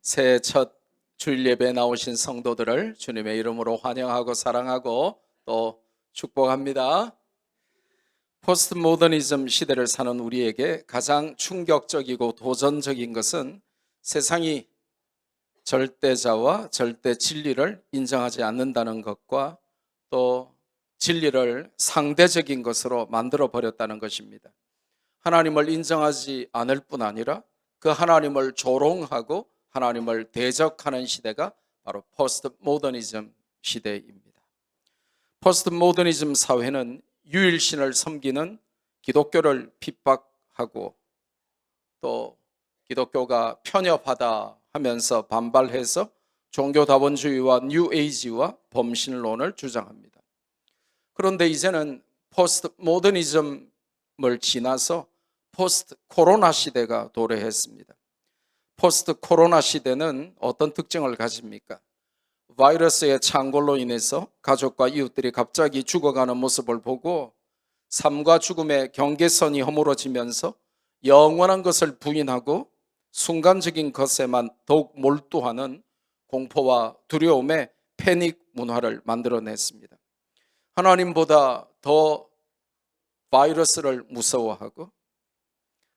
새해 첫 주일 예배에 나오신 성도들을 주님의 이름으로 환영하고 사랑하고 또 축복합니다. 포스트 모더니즘 시대를 사는 우리에게 가장 충격적이고 도전적인 것은 세상이 절대자와 절대 진리를 인정하지 않는다는 것과 또 진리를 상대적인 것으로 만들어 버렸다는 것입니다. 하나님을 인정하지 않을 뿐 아니라 그 하나님을 조롱하고 하나님을 대적하는 시대가 바로 포스트 모더니즘 시대입니다. 포스트 모더니즘 사회는 유일신을 섬기는 기독교를 핍박하고 또 기독교가 편협하다 하면서 반발해서 종교다원주의와 뉴에이지와 범신론을 주장합니다. 그런데 이제는 포스트 모더니즘을 지나서 포스트 코로나 시대가 도래했습니다. 포스트 코로나 시대는 어떤 특징을 가집니까? 바이러스의 창궐로 인해서 가족과 이웃들이 갑자기 죽어가는 모습을 보고 삶과 죽음의 경계선이 허물어지면서 영원한 것을 부인하고 순간적인 것에만 더욱 몰두하는 공포와 두려움의 패닉 문화를 만들어냈습니다. 하나님보다 더 바이러스를 무서워하고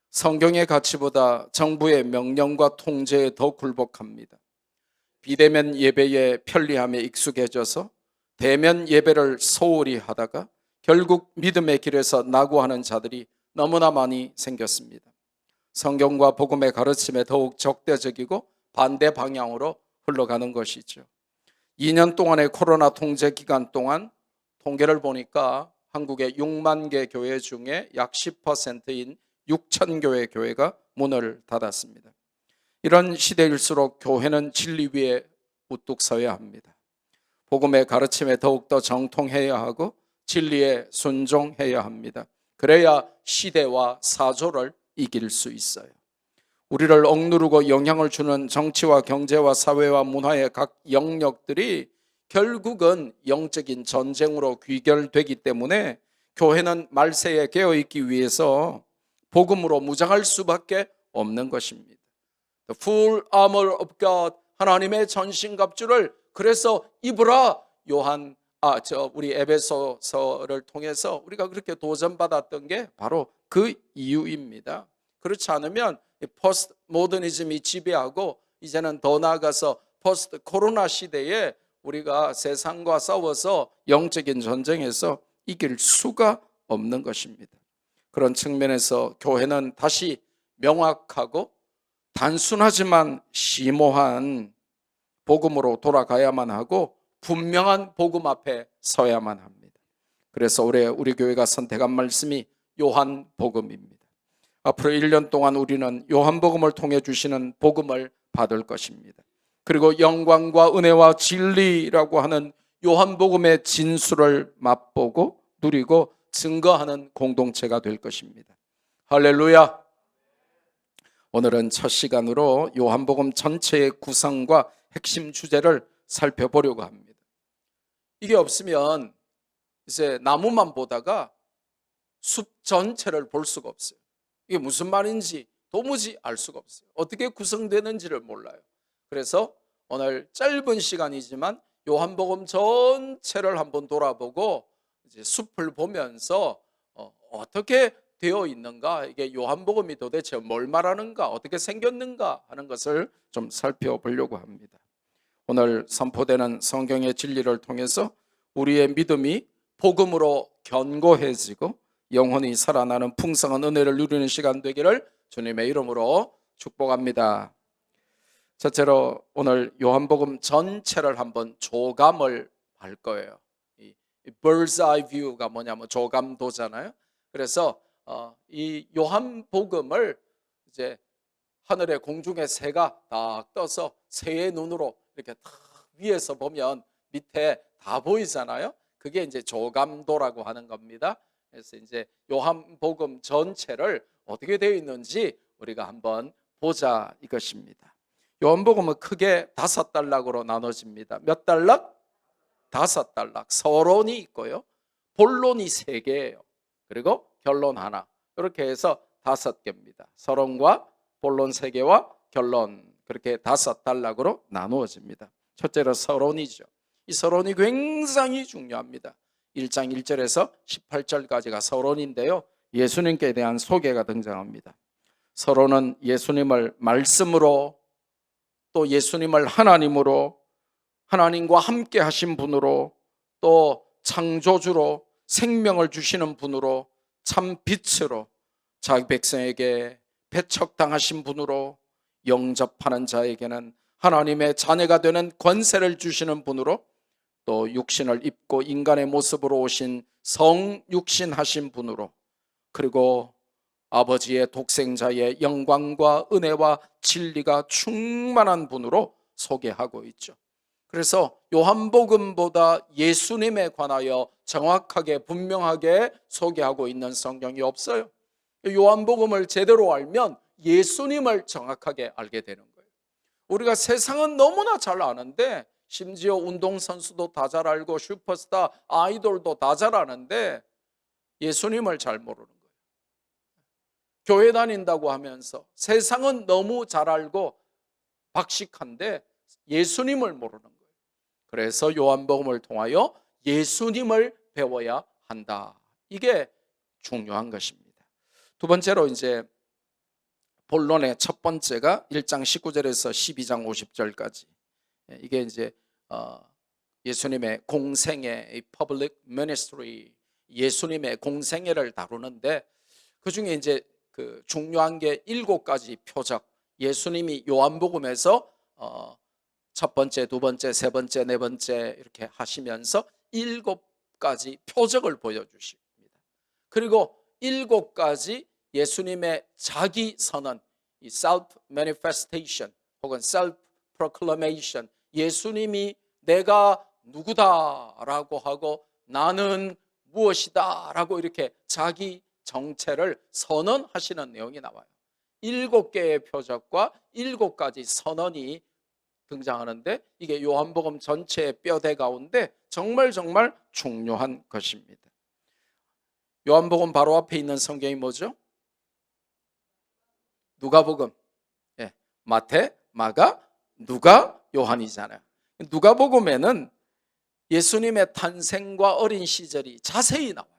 성경의 가치보다 정부의 명령과 통제에 더 굴복합니다. 비대면 예배의 편리함에 익숙해져서 대면 예배를 소홀히 하다가 결국 믿음의 길에서 낙오하는 자들이 너무나 많이 생겼습니다. 성경과 복음의 가르침에 더욱 적대적이고 반대 방향으로 흘러가는 것이죠. 2년 동안의 코로나 통제 기간 동안 통계를 보니까 한국의 6만 개 교회 중에 약 10%인 6천 교회 교회가 문을 닫았습니다. 이런 시대일수록 교회는 진리 위에 우뚝 서야 합니다. 복음의 가르침에 더욱더 정통해야 하고 진리에 순종해야 합니다. 그래야 시대와 사조를 이길 수 있어요. 우리를 억누르고 영향을 주는 정치와 경제와 사회와 문화의 각 영역들이 결국은 영적인 전쟁으로 귀결되기 때문에 교회는 말세에 깨어있기 위해서 복음으로 무장할 수밖에 없는 것입니다. The full armor of God, 하나님의 전신갑주를 그래서 입으라. 우리 에베소서를 통해서 우리가 그렇게 도전받았던 게 바로 그 이유입니다. 그렇지 않으면 포스트 모더니즘이 지배하고 이제는 더 나아가서 포스트 코로나 시대에 우리가 세상과 싸워서 영적인 전쟁에서 이길 수가 없는 것입니다. 그런 측면에서 교회는 다시 명확하고 단순하지만 심오한 복음으로 돌아가야만 하고 분명한 복음 앞에 서야만 합니다. 그래서 올해 우리 교회가 선택한 말씀이 요한복음입니다. 앞으로 1년 동안 우리는 요한복음을 통해 주시는 복음을 받을 것입니다. 그리고 영광과 은혜와 진리라고 하는 요한복음의 진수를 맛보고 누리고 증거하는 공동체가 될 것입니다. 할렐루야. 오늘은 첫 시간으로 요한복음 전체의 구성과 핵심 주제를 살펴보려고 합니다. 이게 없으면 이제 나무만 보다가 숲 전체를 볼 수가 없어요. 이게 무슨 말인지 도무지 알 수가 없어요. 어떻게 구성되는지를 몰라요. 그래서 오늘 짧은 시간이지만 요한복음 전체를 한번 돌아보고 이제 숲을 보면서 어떻게 되어 있는가, 이게 요한복음이 도대체 뭘 말하는가, 어떻게 생겼는가 하는 것을 좀 살펴보려고 합니다. 오늘 선포되는 성경의 진리를 통해서 우리의 믿음이 복음으로 견고해지고 영혼이 살아나는 풍성한 은혜를 누리는 시간 되기를 주님의 이름으로 축복합니다. 첫째로 오늘 요한복음 전체를 한번 조감을 할 거예요. 이 bird's eye view가 뭐냐면 조감도잖아요. 그래서 이 요한복음을 이제 하늘의 공중의 새가 딱 떠서 새의 눈으로 이렇게 탁 위에서 보면 밑에 다 보이잖아요. 그게 이제 조감도라고 하는 겁니다. 그래서 이제 요한복음 전체를 어떻게 되어 있는지 우리가 한번 보자 이것입니다. 요한복음은 크게 5단락으로 나눠집니다. 몇 단락? 5단락. 서론이 있고요. 본론이 3개예요. 그리고 결론 하나. 이렇게 해서 5개입니다. 서론과 본론 3개와 결론. 그렇게 5단락으로 나누어집니다. 첫째로 서론이죠. 이 서론이 굉장히 중요합니다. 1장 1절에서 18절까지가 서론인데요, 예수님께 대한 소개가 등장합니다. 서론은 예수님을 말씀으로, 또 예수님을 하나님으로, 하나님과 함께 하신 분으로, 또 창조주로, 생명을 주시는 분으로, 참 빛으로, 자기 백성에게 배척당하신 분으로, 영접하는 자에게는 하나님의 자녀가 되는 권세를 주시는 분으로, 또 육신을 입고 인간의 모습으로 오신 성육신하신 분으로, 그리고 아버지의 독생자의 영광과 은혜와 진리가 충만한 분으로 소개하고 있죠. 그래서 요한복음보다 예수님에 관하여 정확하게 분명하게 소개하고 있는 성경이 없어요. 요한복음을 제대로 알면 예수님을 정확하게 알게 되는 거예요. 우리가 세상은 너무나 잘 아는데, 심지어 운동선수도 다 잘 알고 슈퍼스타 아이돌도 다 잘 아는데 예수님을 잘 모르는 거예요. 교회 다닌다고 하면서 세상은 너무 잘 알고 박식한데 예수님을 모르는 거예요. 그래서 요한복음을 통하여 예수님을 배워야 한다. 이게 중요한 것입니다. 두 번째로 이제 본론의 첫 번째가 1장 19절에서 12장 50절까지, 이게 이제 예수님의 공생애, public ministry, 예수님의 공생애를 다루는데, 그 중에 이제 그 중요한 게 7가지 표적, 예수님이 요한복음에서 첫 번째, 두 번째, 세 번째, 네 번째 이렇게 하시면서 7가지 표적을 보여주십니다. 그리고 7가지 예수님의 자기 선언, 이 self manifestation 혹은 self proclamation, 예수님이 내가 누구다라고 하고 나는 무엇이다라고 이렇게 자기 정체를 선언하시는 내용이 나와요. 7개의 표적과 7가지 선언이 등장하는데, 이게 요한복음 전체의 뼈대 가운데 정말 중요한 것입니다. 요한복음 바로 앞에 있는 성경이 뭐죠? 누가복음. 마태, 마가, 누가, 요한이잖아요. 누가복음에는 예수님의 탄생과 어린 시절이 자세히 나와요.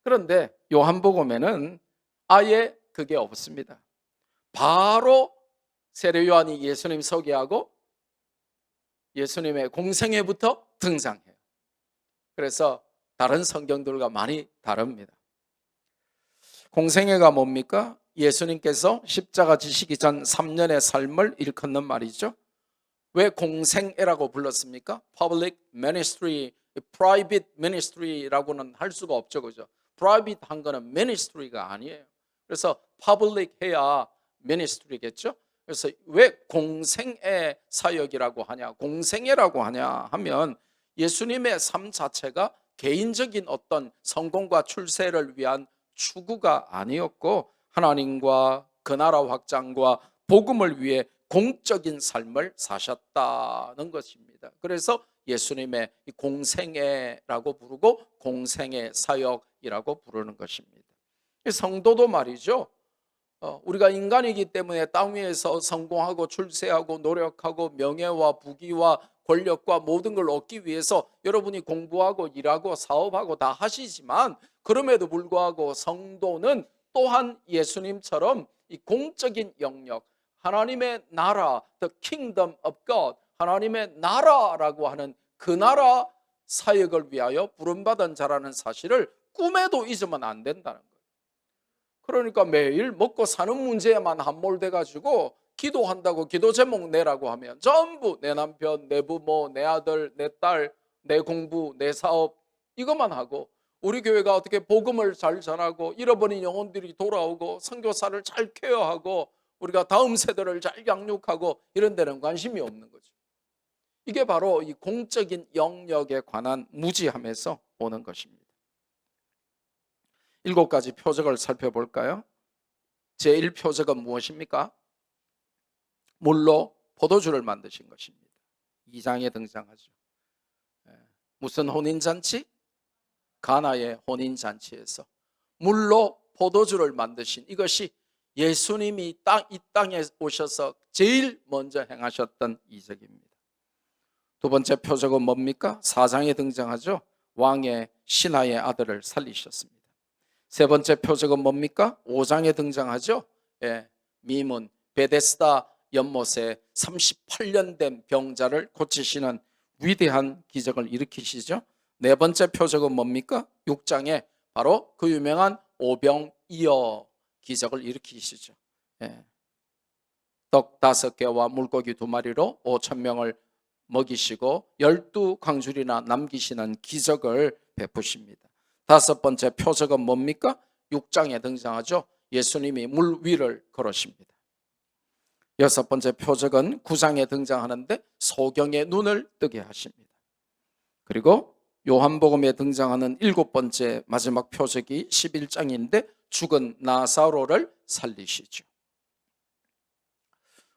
그런데 요한복음에는 아예 그게 없습니다. 바로 세례 요한이 예수님 소개하고 예수님의 공생애부터 등장해요. 그래서 다른 성경들과 많이 다릅니다. 공생애가 뭡니까? 예수님께서 십자가 지시기 전 3년의 삶을 일컫는 말이죠. 왜 공생애라고 불렀습니까? Public ministry, private ministry라고는 할 수가 없죠, 그죠? private 한 거는 ministry가 아니에요. 그래서 public 해야 ministry겠죠. 그래서 왜 공생애 사역이라고 하냐, 공생애라고 하냐 하면, 예수님의 삶 자체가 개인적인 어떤 성공과 출세를 위한 추구가 아니었고, 하나님과 그 나라 확장과 복음을 위해 공적인 삶을 사셨다는 것입니다. 그래서 예수님의 공생애라고 부르고 공생애 사역이라고 부르는 것입니다. 성도도 말이죠, 우리가 인간이기 때문에 땅 위에서 성공하고 출세하고 노력하고 명예와 부귀와 권력과 모든 걸 얻기 위해서 여러분이 공부하고 일하고 사업하고 다 하시지만, 그럼에도 불구하고 성도는 또한 예수님처럼 이 공적인 영역, 하나님의 나라, the kingdom of God, 하나님의 나라라고 하는 그 나라 사역을 위하여 부름받은 자라는 사실을 꿈에도 잊으면 안 된다는 거예요. 그러니까 매일 먹고 사는 문제에만 함몰돼 가지고 기도한다고 기도 제목 내라고 하면 전부 내 남편, 내 부모, 내 아들, 내 딸, 내 공부, 내 사업 이것만 하고, 우리 교회가 어떻게 복음을 잘 전하고 잃어버린 영혼들이 돌아오고 선교사를 잘 케어하고 우리가 다음 세대를 잘 양육하고 이런 데는 관심이 없는 거죠. 이게 바로 이 공적인 영역에 관한 무지함에서 오는 것입니다. 7가지 표적을 살펴볼까요? 제1표적은 무엇입니까? 물로 포도주를 만드신 것입니다. 2장에 등장하죠. 무슨 혼인잔치? 가나의 혼인잔치에서 물로 포도주를 만드신, 이것이 예수님이 이 땅에 오셔서 제일 먼저 행하셨던 이적입니다. 두 번째 표적은 뭡니까? 4장에 등장하죠. 왕의 신하의 아들을 살리셨습니다. 세 번째 표적은 뭡니까? 5장에 등장하죠. 미문 베데스다 연못에 38년 된 병자를 고치시는 위대한 기적을 일으키시죠. 네 번째 표적은 뭡니까? 6장에 바로 그 유명한 오병이어 기적을 일으키시죠. 떡 5개와 물고기 2마리로 5,000명을 먹이시고 12광줄이나 남기시는 기적을 베푸십니다. 다섯 번째 표적은 뭡니까? 6장에 등장하죠. 예수님이 물 위를 걸으십니다. 여섯 번째 표적은 9장에 등장하는데 소경의 눈을 뜨게 하십니다. 그리고 요한복음에 등장하는 일곱 번째 마지막 표적이 11장인데 죽은 나사로를 살리시죠.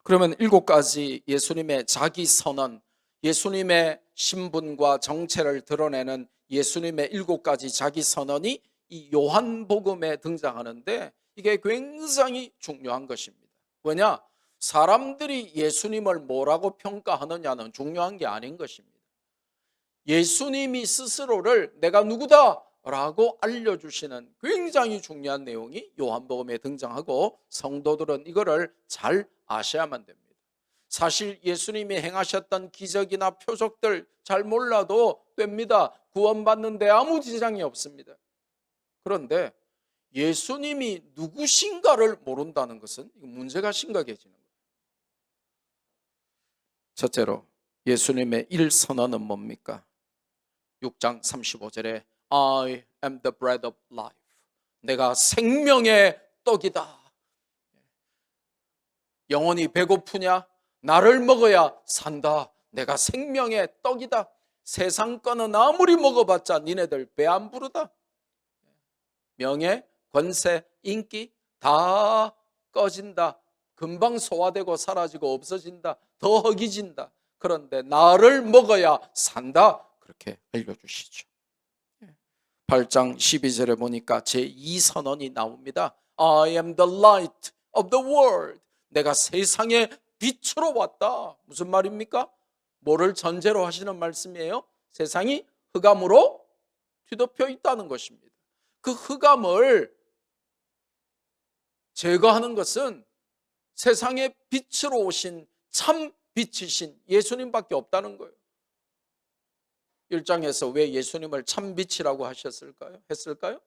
그러면 7가지 예수님의 자기 선언, 예수님의 신분과 정체를 드러내는 예수님의 7가지 자기 선언이 이 요한복음에 등장하는데 이게 굉장히 중요한 것입니다. 왜냐? 사람들이 예수님을 뭐라고 평가하느냐는 중요한 게 아닌 것입니다. 예수님이 스스로를 내가 누구다 라고 알려주시는 굉장히 중요한 내용이 요한복음에 등장하고 성도들은 이거를 잘 아셔야만 됩니다. 사실 예수님이 행하셨던 기적이나 표적들 잘 몰라도 됩니다. 구원받는데 아무 지장이 없습니다. 그런데 예수님이 누구신가를 모른다는 것은 문제가 심각해지는 거예요. 첫째로 예수님의 일선언은 뭡니까? 6장 35절에 I am the bread of life. 내가 생명의 떡이다. 영원히 배고프냐? 나를 먹어야 산다. 내가 생명의 떡이다. 세상 거는 아무리 먹어봤자 니네들 배 안 부르다. 명예, 권세, 인기 다 꺼진다. 금방 소화되고 사라지고 없어진다. 더 허기진다. 그런데 나를 먹어야 산다. 그렇게 알려주시죠. 8장 12절에 보니까 제2선언이 나옵니다. I am the light of the world. 내가 세상의 빛으로 왔다. 무슨 말입니까? 뭐를 전제로 하시는 말씀이에요? 세상이 흑암으로 뒤덮여 있다는 것입니다. 그 흑암을 제거하는 것은 세상의 빛으로 오신 참 빛이신 예수님밖에 없다는 거예요. 1장에서 왜 예수님을 참 빛이라고 했을까요?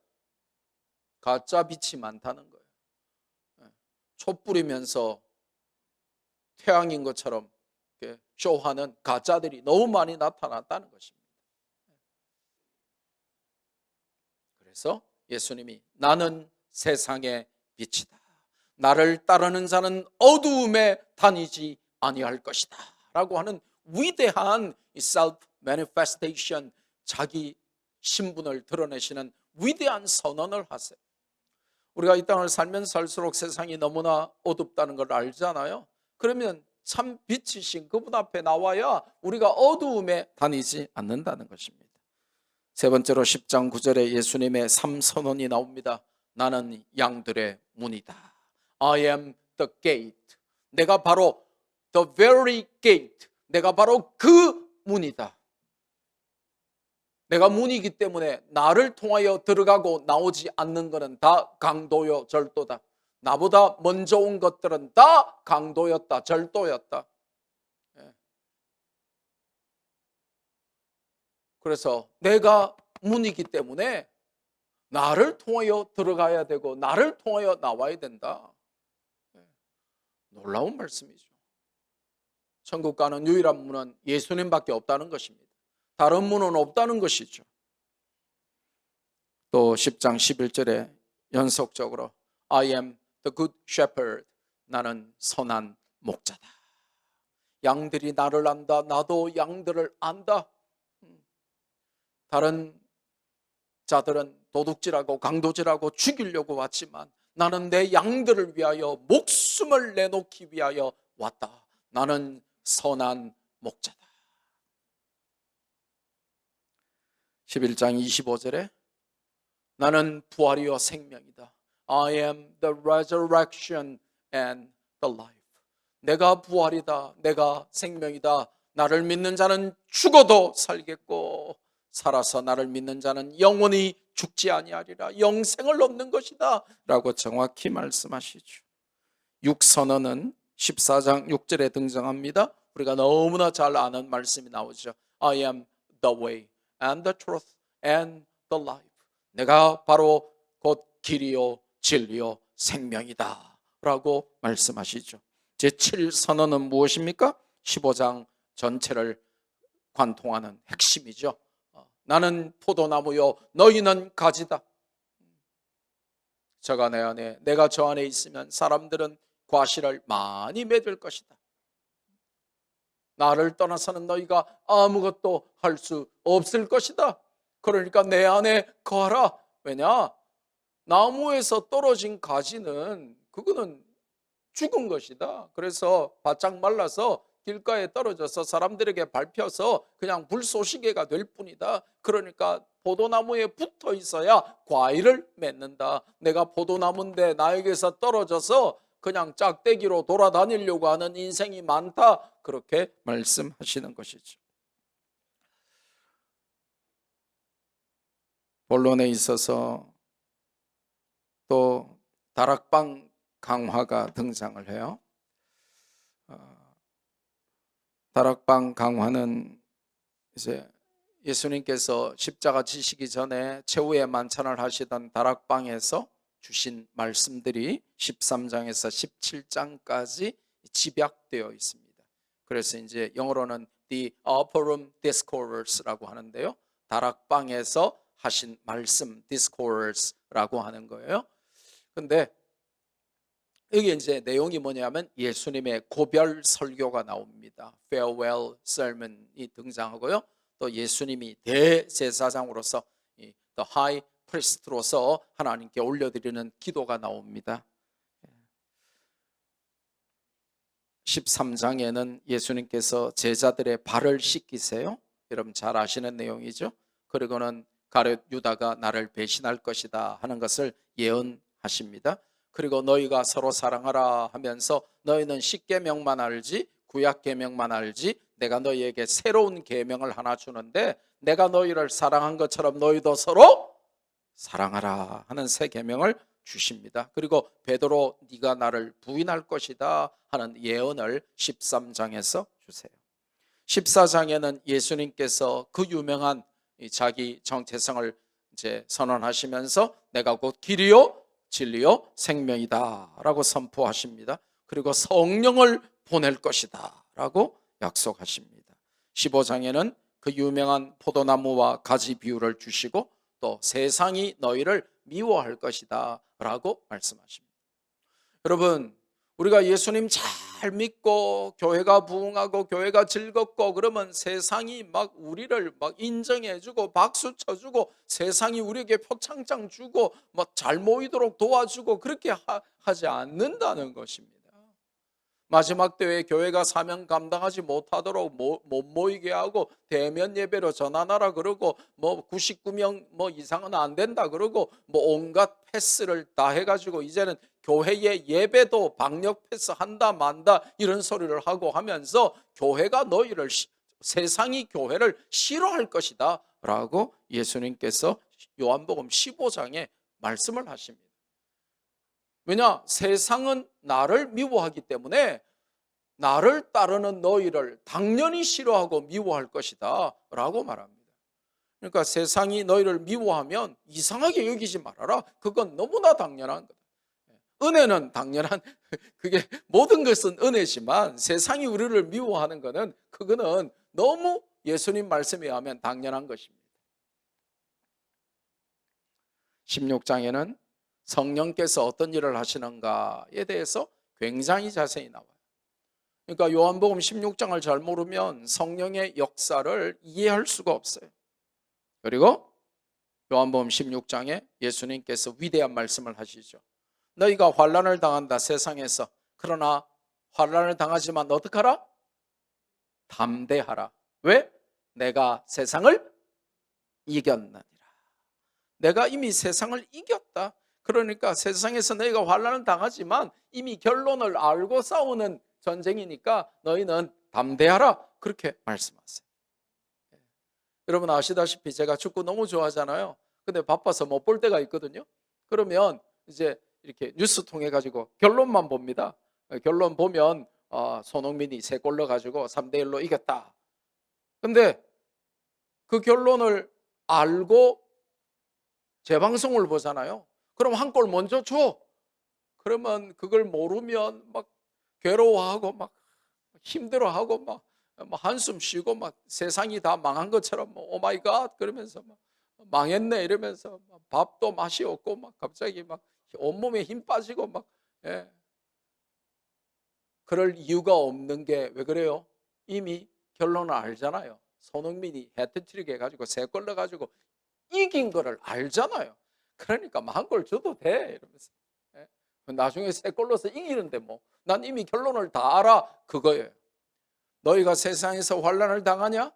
가짜 빛이 많다는 거예요. 촛불이면서 태양인 것처럼 쇼하는 가짜들이 너무 많이 나타났다는 것입니다. 그래서 예수님이 나는 세상의 빛이다. 나를 따르는 자는 어두움에 다니지 아니할 것이다 라고 하는 위대한 self manifestation, 자기 신분을 드러내시는 위대한 선언을 하세요. 우리가 이 땅을 살면 살수록 세상이 너무나 어둡다는 걸 알잖아요. 그러면 참 빛이신 그분 앞에 나와야 우리가 어두움에 다니지 않는다는 것입니다. 세 번째로 10장 9절에 예수님의 삶선언이 나옵니다. 나는 양들의 문이다. I am the gate. 내가 바로 the very gate. 내가 바로 그 문이다. 내가 문이기 때문에 나를 통하여 들어가고 나오지 않는 것은 다 강도요 절도다. 나보다 먼저 온 것들은 다 강도였다, 절도였다. 그래서 내가 문이기 때문에 나를 통하여 들어가야 되고 나를 통하여 나와야 된다. 놀라운 말씀이죠. 천국 가는 유일한 문은 예수님밖에 없다는 것입니다. 다른 문은 없다는 것이죠. 또 10장 11절에 연속적으로 I am the good shepherd. 나는 선한 목자다. 양들이 나를 안다. 나도 양들을 안다. 다른 자들은 도둑질하고 강도질하고 죽이려고 왔지만 나는 내 양들을 위하여 목숨을 내놓기 위하여 왔다. 나는 선한 목자다. 11장 25절에 나는 부활이요 생명이다. I am the resurrection and the life. 내가 부활이다. 내가 생명이다. 나를 믿는 자는 죽어도 살겠고 살아서 나를 믿는 자는 영원히 죽지 아니하리라. 영생을 얻는 것이다 라고 정확히 말씀하시죠. 육선언은 14장 6절에 등장합니다. 우리가 너무나 잘 아는 말씀이 나오죠. I am the way and the truth and the life. 내가 바로 곧 길이요 진리요 생명이다 라고 말씀하시죠. 제7선언은 무엇입니까? 15장 전체를 관통하는 핵심이죠. 나는 포도나무요 너희는 가지다. 저가 내 안에 내가 저 안에 있으면 사람들은 과실을 많이 맺을 것이다. 나를 떠나서는 너희가 아무것도 할 수 없을 것이다. 그러니까 내 안에 거하라. 왜냐? 나무에서 떨어진 가지는 그거는 죽은 것이다. 그래서 바짝 말라서 길가에 떨어져서 사람들에게 밟혀서 그냥 불쏘시개가 될 뿐이다. 그러니까 포도나무에 붙어 있어야 과일을 맺는다. 내가 포도나무인데 나에게서 떨어져서 그냥 짝대기로 돌아다니려고 하는 인생이 많다. 그렇게 말씀하시는 것이죠. 본론에 있어서 또 다락방 강화가 등장을 해요. 다락방 강화는 이제 예수님께서 십자가 지시기 전에 최후의 만찬을 하시던 다락방에서 주신 말씀들이 13장에서 17장까지 집약되어 있습니다. 그래서 이제 영어로는 The Upper Room Discours라고 하는데요. 다락방에서 하신 말씀 Discours라고 하는 거예요. 근데 여기 이제 내용이 뭐냐면 예수님의 고별 설교가 나옵니다. Farewell Sermon이 등장하고요. 또 예수님이 대제사장으로서 The High Priest로서 하나님께 올려드리는 기도가 나옵니다. 13장에는 예수님께서 제자들의 발을 씻기세요. 여러분 잘 아시는 내용이죠. 그리고는 가룟 유다가 나를 배신할 것이다 하는 것을 예언하십니다. 그리고 너희가 서로 사랑하라 하면서 너희는 십계명만 알지 구약계명만 알지 내가 너희에게 새로운 계명을 하나 주는데 내가 너희를 사랑한 것처럼 너희도 서로 사랑하라 하는 새 계명을 주십니다. 그리고 베드로 네가 나를 부인할 것이다 하는 예언을 13장에서 주세요. 14장에는 예수님께서 그 유명한 자기 정체성을 이제 선언하시면서 내가 곧 길이요 진리요 생명이다 라고 선포하십니다. 그리고 성령을 보낼 것이다 라고 약속하십니다. 15장에는 그 유명한 포도나무와 가지 비유를 주시고 또 세상이 너희를 미워할 것이다 라고 말씀하십니다. 여러분 우리가 예수님 잘 믿고 교회가 부흥하고 교회가 즐겁고 그러면 세상이 막 우리를 막 인정해주고 박수 쳐주고 세상이 우리에게 표창장 주고 뭐 잘 모이도록 도와주고 그렇게 하지 않는다는 것입니다. 마지막 때에 교회가 사명 감당하지 못하도록 못 모이게 하고 대면 예배로 전환하라 그러고 뭐 99명 뭐 이상은 안 된다 그러고 뭐 온갖 패스를 다 해가지고 이제는 교회의 예배도 방역 패스 한다 만다 이런 소리를 하고 하면서 교회가 너희를 세상이 교회를 싫어할 것이다 라고 예수님께서 요한복음 15장에 말씀을 하십니다. 왜냐? 세상은 나를 미워하기 때문에 나를 따르는 너희를 당연히 싫어하고 미워할 것이다 라고 말합니다. 그러니까 세상이 너희를 미워하면 이상하게 여기지 말아라. 그건 너무나 당연한 거다. 은혜는 당연한 그게 모든 것은 은혜지만 세상이 우리를 미워하는 것은 그거는 너무 예수님 말씀에 의하면 당연한 것입니다. 16장에는 성령께서 어떤 일을 하시는가에 대해서 굉장히 자세히 나와요. 그러니까 요한복음 16장을 잘 모르면 성령의 역사를 이해할 수가 없어요. 그리고 요한복음 16장에 예수님께서 위대한 말씀을 하시죠. 너희가 환난을 당한다 세상에서. 그러나 환난을 당하지만 어떻게 하라? 담대하라. 왜? 내가 세상을 이겼느니라. 내가 이미 세상을 이겼다. 그러니까 세상에서 너희가 환난을 당하지만 이미 결론을 알고 싸우는 전쟁이니까 너희는 담대하라, 그렇게 말씀하세요. 여러분 아시다시피 제가 축구 너무 좋아하잖아요. 근데 바빠서 못 볼 때가 있거든요. 그러면 이제 이렇게 뉴스 통해 가지고 결론만 봅니다. 결론 보면 손흥민이 3골 넣어가지고 3대1로 이겼다. 근데 그 결론을 알고 재방송을 보잖아요. 그럼 한 골 먼저 줘. 그러면 그걸 모르면 막 괴로워하고 막 힘들어하고 막 한숨 쉬고 막 세상이 다 망한 것처럼 오 마이 갓 그러면서 막 망했네 이러면서 막 밥도 맛이 없고 막 갑자기 막 온몸에 힘 빠지고 막 예. 그럴 이유가 없는 게 왜 그래요? 이미 결론을 알잖아요. 손흥민이 해트트릭 해가지고 3골 넣어가지고 이긴 거를 알잖아요. 그러니까 한 골 줘도 돼 이러면서 예. 나중에 3골 넣어서 이기는데 뭐 난 이미 결론을 다 알아, 그거예요. 너희가 세상에서 환난을 당하냐?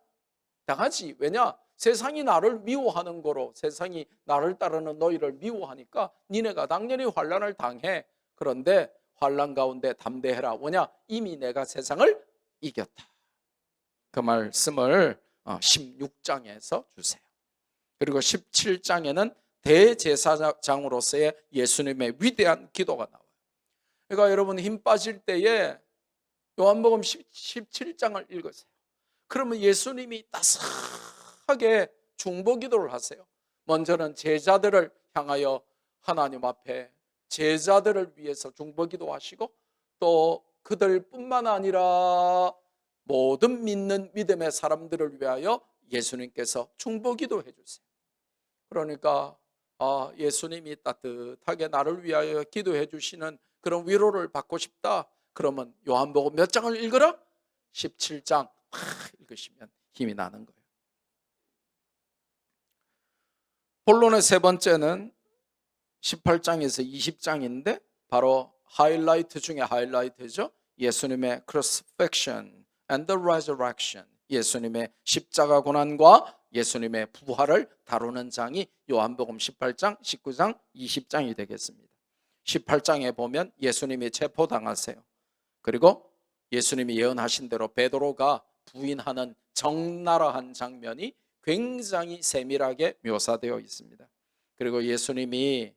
당하지. 왜냐? 세상이 나를 미워하는 거로, 세상이 나를 따르는 너희를 미워하니까 니네가 당연히 환난을 당해. 그런데 환난 가운데 담대해라. 뭐냐? 이미 내가 세상을 이겼다. 그 말씀을 16장에서 주세요. 그리고 17장에는 대제사장으로서의 예수님의 위대한 기도가 나와요. 그러니까 여러분 힘 빠질 때에 요한복음 17장을 읽으세요. 그러면 예수님이 따스하게 중보기도를 하세요. 먼저는 제자들을 향하여 하나님 앞에 제자들을 위해서 중보기도하시고 또 그들뿐만 아니라 모든 믿는 믿음의 사람들을 위하여 예수님께서 중보기도해 주세요. 그러니까 예수님이 따뜻하게 나를 위하여 기도해 주시는 그런 위로를 받고 싶다. 그러면 요한복음 몇 장을 읽어라? 17장 읽으시면 힘이 나는 거예요. 본론의 세 번째는 18장에서 20장인데 바로 하이라이트 중에 하이라이트죠. 예수님의 crucifixion and the resurrection, 예수님의 십자가 고난과 예수님의 부활을 다루는 장이 요한복음 18장, 19장, 20장이 되겠습니다. 18장에 보면 예수님이 체포당하세요. 그리고 예수님이 예언하신 대로 베드로가 부인하는 적나라한 장면이 굉장히 세밀하게 묘사되어 있습니다. 그리고 예수님이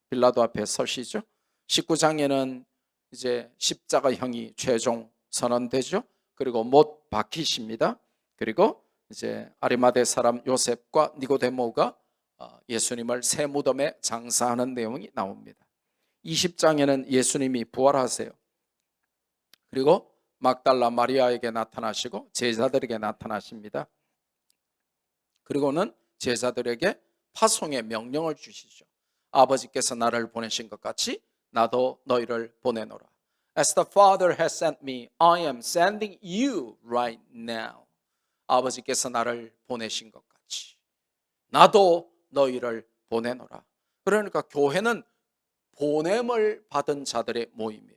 빌라도 앞에 서시죠. 19장에는 이제 십자가형이 최종 선언되죠. 그리고 못 박히십니다. 그리고 이제 아리마대 사람 요셉과 니고데모가 예수님을 새 무덤에 장사하는 내용이 나옵니다. 20장에는 예수님이 부활하세요. 그리고 막달라 마리아에게 나타나시고 제자들에게 나타나십니다. 그리고는 제자들에게 파송의 명령을 주시죠. 아버지께서 나를 보내신 것 같이 나도 너희를 보내노라. As the Father has sent me, I am sending you right now. 아버지께서 나를 보내신 것 같이 나도 너희를 보내노라. 그러니까 교회는 보냄을 받은 자들의 모임이에요.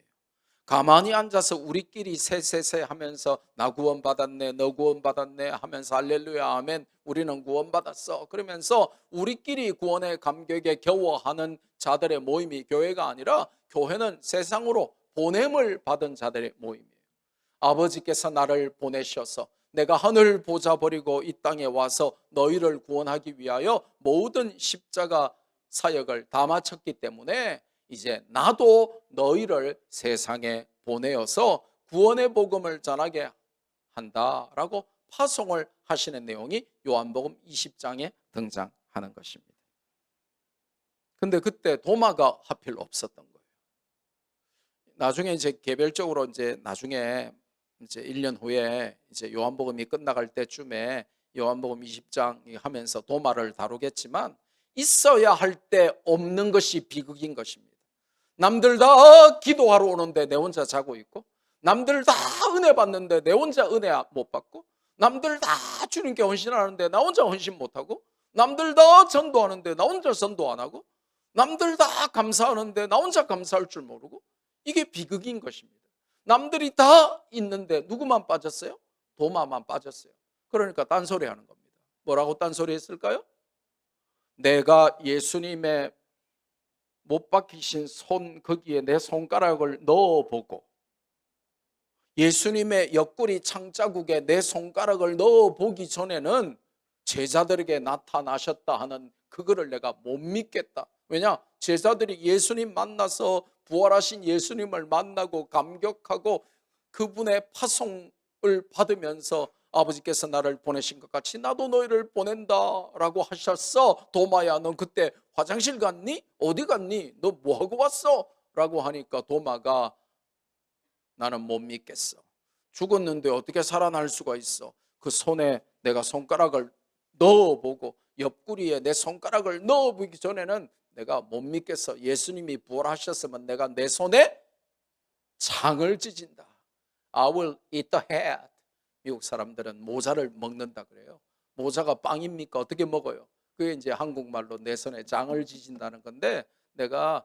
가만히 앉아서 우리끼리 세세세 하면서 나 구원받았네, 너 구원받았네 하면서 할렐루야 아멘 우리는 구원받았어 그러면서 우리끼리 구원의 감격에 겨워하는 자들의 모임이 교회가 아니라 교회는 세상으로 보냄을 받은 자들의 모임이에요. 아버지께서 나를 보내셔서 내가 하늘 보좌 버리고 이 땅에 와서 너희를 구원하기 위하여 모든 십자가 사역을 다 마쳤기 때문에 이제 나도 너희를 세상에 보내어서 구원의 복음을 전하게 한다라고 파송을 하시는 내용이 요한복음 20장에 등장하는 것입니다. 근데 그때 도마가 하필 없었던 거예요. 나중에 이제 개별적으로 이제 나중에 이제 1년 후에 이제 요한복음이 끝나갈 때쯤에 요한복음 20장 하면서 도마를 다루겠지만 있어야 할 때 없는 것이 비극인 것입니다. 남들 다 기도하러 오는데 내 혼자 자고 있고, 남들 다 은혜 받는데 내 혼자 은혜 못 받고, 남들 다 주님께 헌신하는데 나 혼자 헌신 못하고, 남들 다 전도하는데 나 혼자 전도 안 하고, 남들 다 감사하는데 나 혼자 감사할 줄 모르고, 이게 비극인 것입니다. 남들이 다 있는데 누구만 빠졌어요? 도마만 빠졌어요. 그러니까 딴소리 하는 겁니다. 뭐라고 딴소리 했을까요? 내가 예수님의 못 박히신 손 거기에 내 손가락을 넣어보고 예수님의 옆구리 창자국에 내 손가락을 넣어보기 전에는 제자들에게 나타나셨다 하는 그거를 내가 못 믿겠다. 왜냐? 제자들이 예수님 만나서 부활하신 예수님을 만나고 감격하고 그분의 파송을 받으면서 아버지께서 나를 보내신 것 같이 나도 너희를 보낸다라고 하셨어. 도마야, 넌 그때 화장실 갔니? 어디 갔니? 너 뭐하고 왔어? 라고 하니까 도마가 나는 못 믿겠어. 죽었는데 어떻게 살아날 수가 있어? 그 손에 내가 손가락을 넣어보고 옆구리에 내 손가락을 넣어보기 전에는 내가 못 믿겠어. 예수님이 부활하셨으면 내가 내 손에 장을 찢은다. I will eat the head. 미국 사람들은 모자를 먹는다 그래요. 모자가 빵입니까? 어떻게 먹어요? 그게 이제 한국말로 내 손에 장을 찢은다는 건데, 내가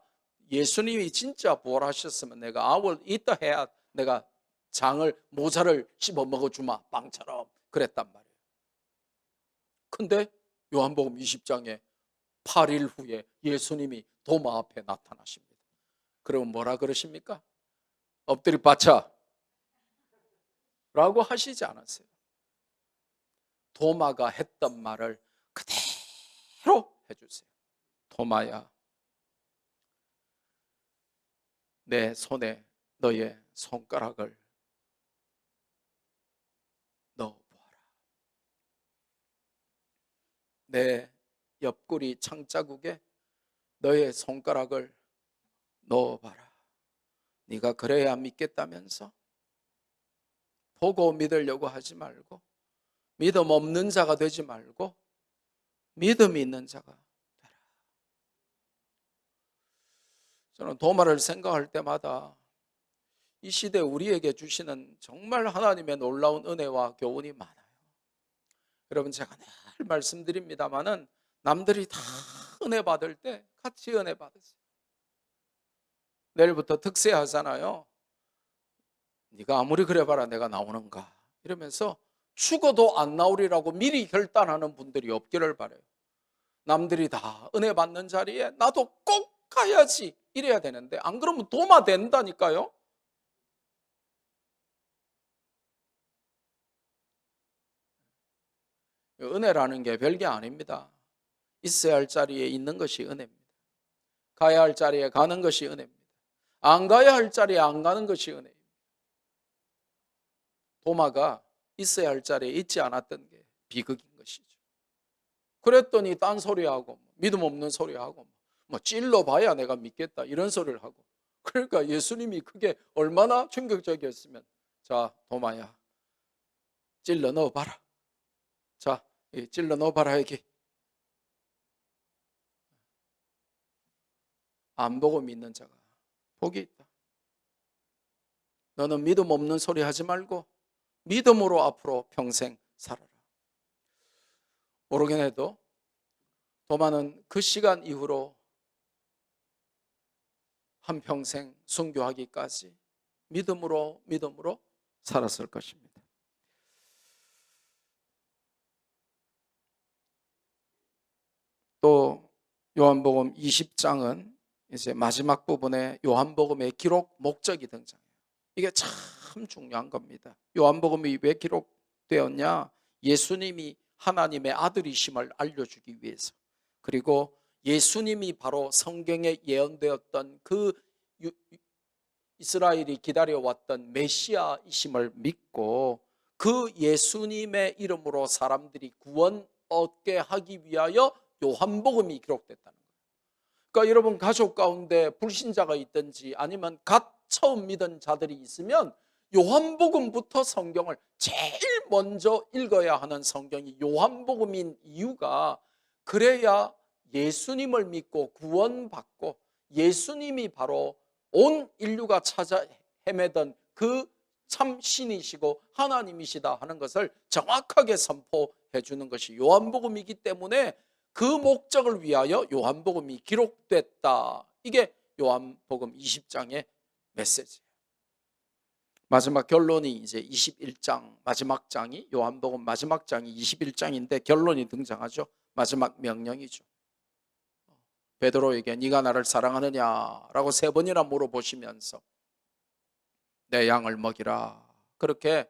예수님이 진짜 부활하셨으면 내가 I will eat the head. 내가 장을, 모자를 씹어 먹어주마, 빵처럼. 그랬단 말이에요. 근데 요한복음 20장에 8일 후에 예수님이 도마 앞에 나타나십니다. 그러면 뭐라 그러십니까? 엎드려 받쳐 라고 하시지 않았어요. 도마가 했던 말을 그대로 해주세요. 도마야, 내 손에 너의 손가락을 넣어보아라. 내 옆구리 창자국에 너의 손가락을 넣어봐라. 네가 그래야 믿겠다면서? 보고 믿으려고 하지 말고, 믿음 없는 자가 되지 말고 믿음이 있는 자가 되라. 저는 도마를 생각할 때마다 이 시대 우리에게 주시는 정말 하나님의 놀라운 은혜와 교훈이 많아요. 여러분, 제가 늘 말씀드립니다마는 남들이 다 은혜 받을 때 같이 은혜 받으세요. 내일부터 특세 하잖아요. 네가 아무리 그래봐라 내가 나오는가 이러면서 죽어도 안 나오리라고 미리 결단하는 분들이 없기를 바라요. 남들이 다 은혜 받는 자리에 나도 꼭 가야지 이래야 되는데, 안 그러면 도마 된다니까요. 은혜라는 게 별게 아닙니다. 있어야 할 자리에 있는 것이 은혜입니다. 가야 할 자리에 가는 것이 은혜입니다. 안 가야 할 자리에 안 가는 것이 은혜입니다. 도마가 있어야 할 자리에 있지 않았던 게 비극인 것이죠. 그랬더니 딴소리하고 믿음 없는 소리하고 뭐 찔러봐야 내가 믿겠다 이런 소리를 하고, 그러니까 예수님이 그게 얼마나 충격적이었으면, 자 도마야 찔러 넣어봐라. 자 찔러 넣어봐라. 여기 안 보고 믿는 자가 복이 있다. 너는 믿음 없는 소리 하지 말고 믿음으로 앞으로 평생 살아라. 모르긴 해도 도마는 그 시간 이후로 한평생 순교하기까지 믿음으로 살았을 것입니다. 또 요한복음 20장은 이제 마지막 부분에 요한복음의 기록 목적이 등장해요. 이게 참 중요한 겁니다. 요한복음이 왜 기록되었냐? 예수님이 하나님의 아들이심을 알려주기 위해서, 그리고 예수님이 바로 성경에 예언되었던 그 이스라엘이 기다려왔던 메시아이심을 믿고 그 예수님의 이름으로 사람들이 구원 얻게 하기 위하여 요한복음이 기록됐다는 거예요. 그러니까 여러분 가족 가운데 불신자가 있든지 아니면 갓 처음 믿은 자들이 있으면 요한복음부터 성경을 제일 먼저 읽어야 하는 성경이 요한복음인 이유가, 그래야 예수님을 믿고 구원받고 예수님이 바로 온 인류가 찾아 헤매던 그 참 신이시고 하나님이시다 하는 것을 정확하게 선포해 주는 것이 요한복음이기 때문에 그 목적을 위하여 요한복음이 기록됐다. 이게 요한복음 20장의 메시지예요. 마지막 결론이 이제 21장 마지막 장이, 요한복음 마지막 장이 21장인데 결론이 등장하죠. 마지막 명령이죠. 베드로에게 네가 나를 사랑하느냐라고 3번이나 물어보시면서 내 양을 먹이라, 그렇게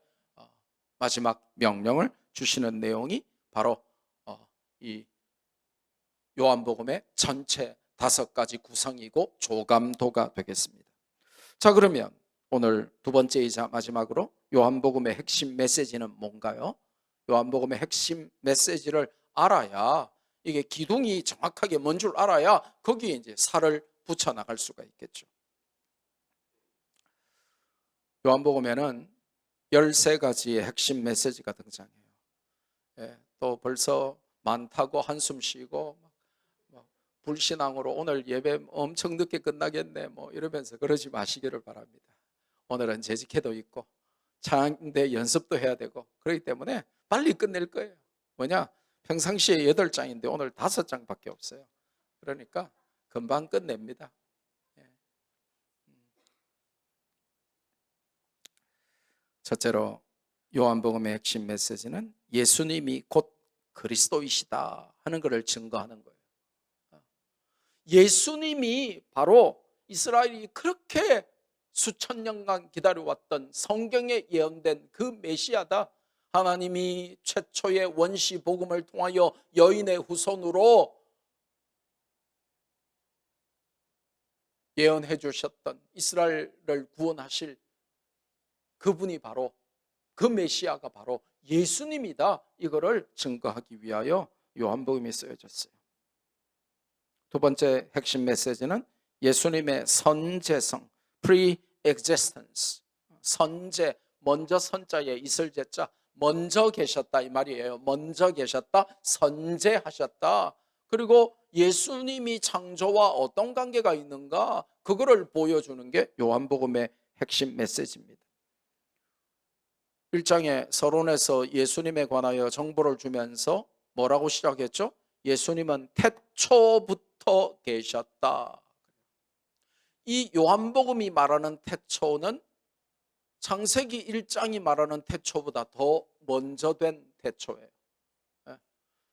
마지막 명령을 주시는 내용이 바로 이 요한복음의 전체 5가지 구성이고 조감도가 되겠습니다. 자, 그러면 오늘 2번째이자 마지막으로 요한복음의 핵심 메시지는 뭔가요? 요한복음의 핵심 메시지를 알아야, 이게 기둥이 정확하게 뭔 줄 알아야 거기에 이제 살을 붙여 나갈 수가 있겠죠. 요한복음에는 13가지의 핵심 메시지가 등장해요. 또 벌써 많다고 한숨 쉬고 불신앙으로 오늘 예배 엄청 늦게 끝나겠네 이러면서 그러지 마시기를 바랍니다. 오늘은 재직회도 있고 찬양대 연습도 해야 되고 그렇기 때문에 빨리 끝낼 거예요. 뭐냐? 평상시에 8장인데 오늘 5장밖에 없어요. 그러니까 금방 끝냅니다. 첫째로 요한복음의 핵심 메시지는 예수님이 곧 그리스도이시다 하는 것을 증거하는 거예요. 예수님이 바로 이스라엘이 그렇게 수천 년간 기다려왔던 성경에 예언된 그 메시아다. 하나님이 최초의 원시 복음을 통하여 여인의 후손으로 예언해 주셨던 이스라엘을 구원하실 그분이 바로, 그 메시아가 바로 예수님이다. 이거를 증거하기 위하여 요한복음이 쓰여졌어요. 2번째 핵심 메시지는 예수님의 선제성, pre-existence. 선제, 먼저 선자에 있을 제자, 먼저 계셨다 이 말이에요. 먼저 계셨다, 선제하셨다. 그리고 예수님이 창조와 어떤 관계가 있는가, 그거를 보여주는 게 요한복음의 핵심 메시지입니다. 1장의 서론에서 예수님에 관하여 정보를 주면서 뭐라고 시작했죠? 예수님은 태초부터 계셨다. 이 요한복음이 말하는 태초는 창세기 1장이 말하는 태초보다 더 먼저 된 태초예요.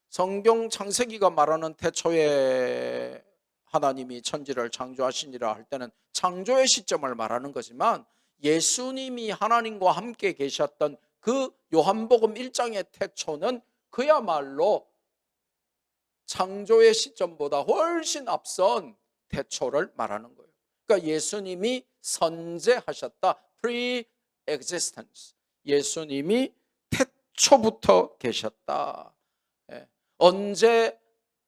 성경 창세기가 말하는 태초에 하나님이 천지를 창조하시니라 할 때는 창조의 시점을 말하는 거지만, 예수님이 하나님과 함께 계셨던 그 요한복음 1장의 태초는 그야말로 창조의 시점보다 훨씬 앞선 태초를 말하는 거예요. 그러니까 예수님이 선제하셨다, pre-existence. 예수님이 태초부터 계셨다. 언제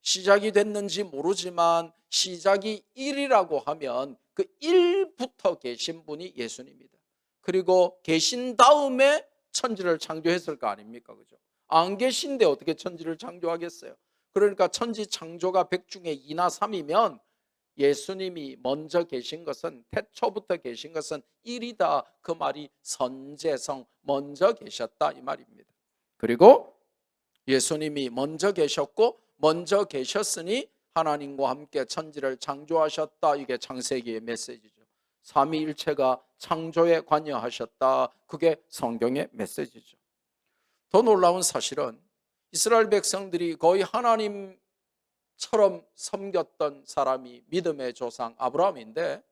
시작이 됐는지 모르지만 시작이 1이라고 하면 그 1부터 계신 분이 예수님이다. 그리고 계신 다음에 천지를 창조했을 거 아닙니까? 그죠? 안 계신데 어떻게 천지를 창조하겠어요? 그러니까 천지 창조가 100 중에 2나 3이면 예수님이 먼저 계신 것은, 태초부터 계신 것은 1이다. 그 말이 선제성, 먼저 계셨다 이 말입니다. 그리고 예수님이 먼저 계셨고 먼저 계셨으니 하나님과 함께 천지를 창조하셨다. 이게 창세기의 메시지죠. 삼위일체가 창조에 관여하셨다. 그게 성경의 메시지죠. 더 놀라운 사실은 이스라엘 백성들이 거의 하나님처럼 섬겼던 사람이 믿음의 조상 아브라함인데,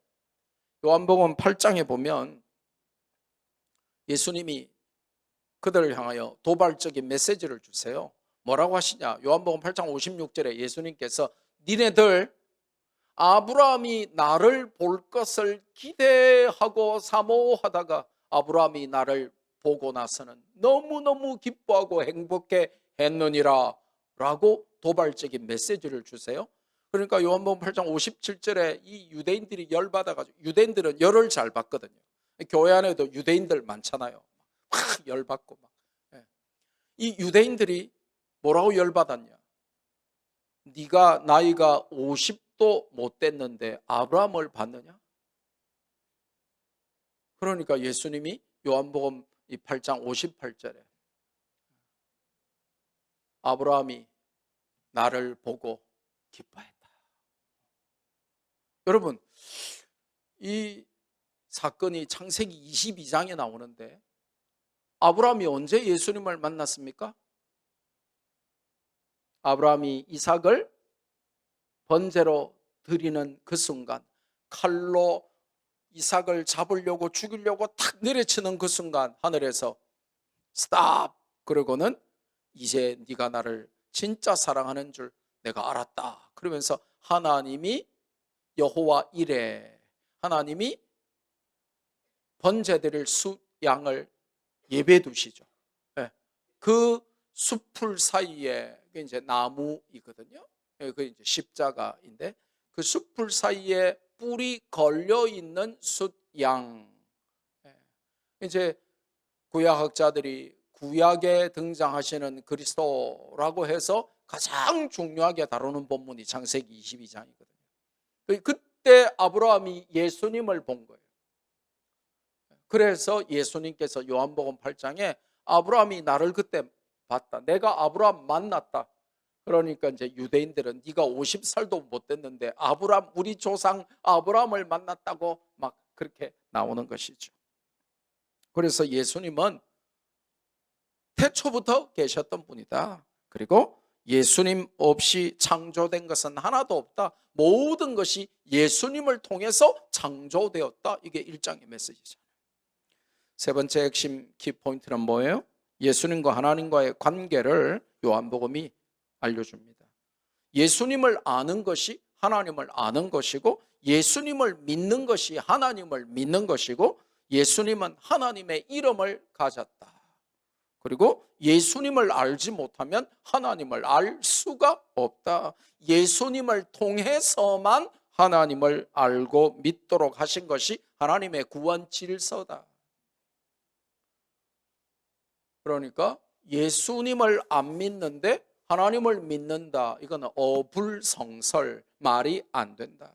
요한복음 8장에 보면 예수님이 그들을 향하여 도발적인 메시지를 주세요. 뭐라고 하시냐? 요한복음 8장 56절에 예수님께서 니네들 아브라함이 나를 볼 것을 기대하고 사모하다가 아브라함이 나를 보고 나서는 너무너무 기뻐하고 행복해 했느니라 라고 도발적인 메시지를 주세요. 그러니까 요한복음 8장 57절에 이 유대인들이 열받아가지고, 유대인들은 열을 잘 받거든요. 교회 안에도 유대인들 많잖아요. 막 열받고 막. 이 유대인들이 뭐라고 열받았냐? 네가 나이가 50도 못 됐는데 아브라함을 봤느냐? 그러니까 예수님이 요한복음 8장 58절에 아브라함이 나를 보고 기뻐했다. 여러분, 이 사건이 창세기 22장에 나오는데 아브라함이 언제 예수님을 만났습니까? 아브라함이 이삭을 번제로 드리는 그 순간, 칼로 이삭을 잡으려고 죽이려고 탁 내려치는 그 순간 하늘에서 스탑! 그러고는 이제 네가 나를 진짜 사랑하는 줄 내가 알았다. 그러면서 하나님이 여호와 이레, 하나님이 번제드릴 양을 예배해 두시죠. 네. 그 숲풀 사이에 이제 나무이거든요. 그 이제 십자가인데 그 숲풀 사이에 뿔이 걸려 있는 숫양. 이제 구약학자들이 구약에 등장하시는 그리스도라고 해서 가장 중요하게 다루는 본문이 창세기 22장이거든요. 그때 아브라함이 예수님을 본 거예요. 그래서 예수님께서 요한복음 8장에 아브라함이 나를 그때 봤다. 내가 아브라함 만났다. 그러니까 이제 유대인들은 네가 50살도 못 됐는데 아브라함, 우리 조상 아브라함을 만났다고 막 그렇게 나오는 것이죠. 그래서 예수님은 태초부터 계셨던 분이다. 그리고 예수님 없이 창조된 것은 하나도 없다. 모든 것이 예수님을 통해서 창조되었다. 이게 1장의 메시지잖아요. 세 번째 핵심 키포인트는 뭐예요? 예수님과 하나님과의 관계를 요한복음이 알려줍니다. 예수님을 아는 것이 하나님을 아는 것이고, 예수님을 믿는 것이 하나님을 믿는 것이고, 예수님은 하나님의 이름을 가졌다. 그리고 예수님을 알지 못하면 하나님을 알 수가 없다. 예수님을 통해서만 하나님을 알고 믿도록 하신 것이 하나님의 구원 질서다. 그러니까 예수님을 안 믿는데 하나님을 믿는다. 이거는 어불성설, 말이 안 된다.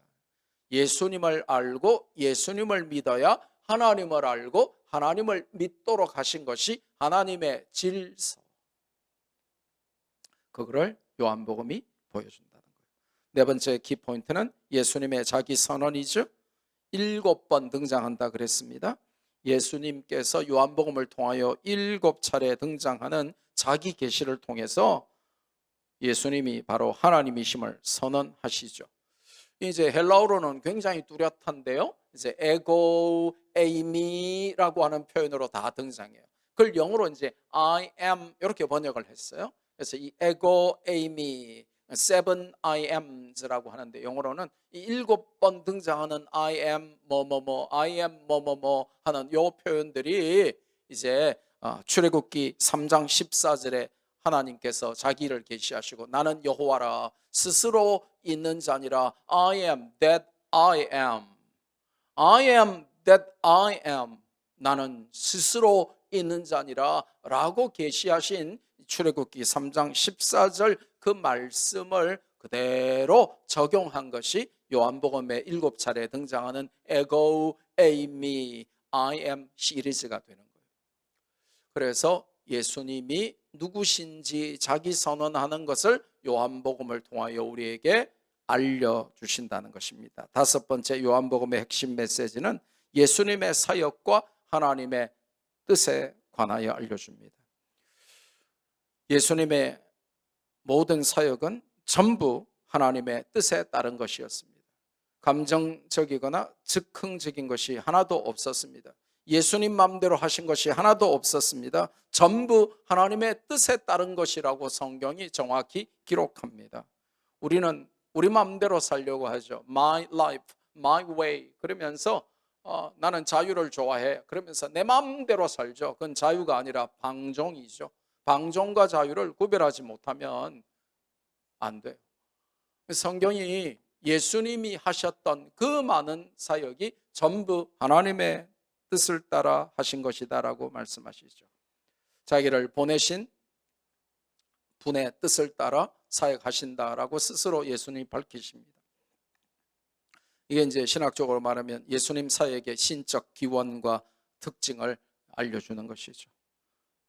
예수님을 알고 예수님을 믿어야 하나님을 알고 하나님을 믿도록 하신 것이 하나님의 질서. 그거를 요한복음이 보여준다는 거예요. 네 번째 키포인트는 예수님의 자기 선언이죠. 7번 등장한다 그랬습니다. 예수님께서 요한복음을 통하여 7차례 등장하는 자기 계시를 통해서 예수님이 바로 하나님이심을 선언하시죠. 이제 헬라어로는 굉장히 뚜렷한데요. 이제 에고 에이미라고 하는 표현으로 다 등장해요. 그걸 영어로 이제 I am 이렇게 번역을 했어요. 그래서 이 에고 에이미, seven I ams라고 하는데 영어로는 이 7번 등장하는 I am 뭐뭐뭐, I am 뭐뭐뭐 하는 요 표현들이 이제 출애굽기 3장 14절에 하나님께서 자기를 계시하시고 나는 여호와라 스스로 있는 자니라 I am that I am, I am that I am, 나는 스스로 있는 자니라 라고 계시하신 출애굽기 3장 14절 그 말씀을 그대로 적용한 것이 요한복음에 7차례 등장하는 에고 에이미 I am 시리즈가 되는 거예요. 그래서 예수님이 누구신지 자기 선언하는 것을 요한복음을 통하여 우리에게 알려주신다는 것입니다. 다섯 번째 요한복음의 핵심 메시지는 예수님의 사역과 하나님의 뜻에 관하여 알려줍니다. 예수님의 모든 사역은 전부 하나님의 뜻에 따른 것이었습니다. 감정적이거나 즉흥적인 것이 하나도 없었습니다. 예수님 마음대로 하신 것이 하나도 없었습니다. 전부 하나님의 뜻에 따른 것이라고 성경이 정확히 기록합니다. 우리는 우리 마음대로 살려고 하죠. My life, my way. 그러면서 나는 자유를 좋아해. 그러면서 내 마음대로 살죠. 그건 자유가 아니라 방종이죠. 방종과 자유를 구별하지 못하면 안 돼요. 성경이 예수님이 하셨던 그 많은 사역이 전부 하나님의 뜻을 따라 하신 것이다라고 말씀하시죠. 자기를 보내신 분의 뜻을 따라 사역하신다라고 스스로 예수님이 밝히십니다. 이게 이제 신학적으로 말하면 예수님 사역의 신적 기원과 특징을 알려주는 것이죠.